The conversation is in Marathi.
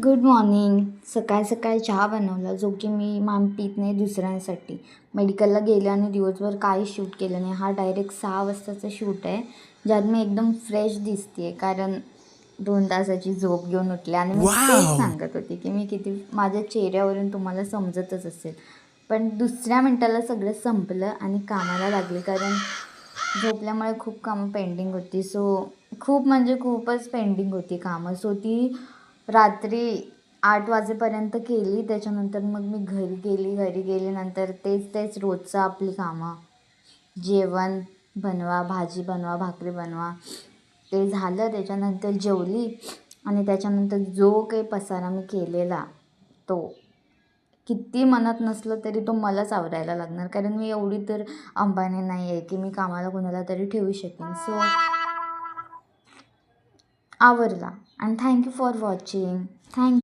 Good morning. सकाळ सकाळी चहा बनवला जो की मी पीत नाही दुसऱ्यांसाठी. मेडिकलला गेले आणि दिवसभर काही शूट केलं नाही. हा डायरेक्ट 6 वाजताचा शूट आहे, ज्यात मी एकदम फ्रेश दिसते आहे, कारण 2 तासाची झोप घेऊन उठले. आणि मी तेच सांगत होते की मी किती, माझ्या चेहऱ्यावरून तुम्हाला समजतच असेल. पण दुसऱ्या मिनटाला सगळं संपलं आणि कामाला लागले, कारण झोपल्यामुळे खूप कामं पेंडिंग होती. खूप म्हणजे खूपच पेंडिंग होती कामं. ती रात्री 8 वाजेपर्यंत केली. त्याच्यानंतर मग मी घरी गेली. नंतर तेच रोजचं आपली कामं, जेवण बनवा, भाजी बनवा, भाकरी बनवा, ते झालं. त्याच्यानंतर जेवली आणि त्याच्यानंतर जो काही पसारा मी केलेला, तो किती मनात नसलं तरी तो मलाच आवरायला लागणार, कारण मी एवढी तर अंबानी नाही आहे की मी कामाला कोणाला तरी ठेवू शकेन. आवरला. आणि थँक्यू फॉर वॉचिंग. थँक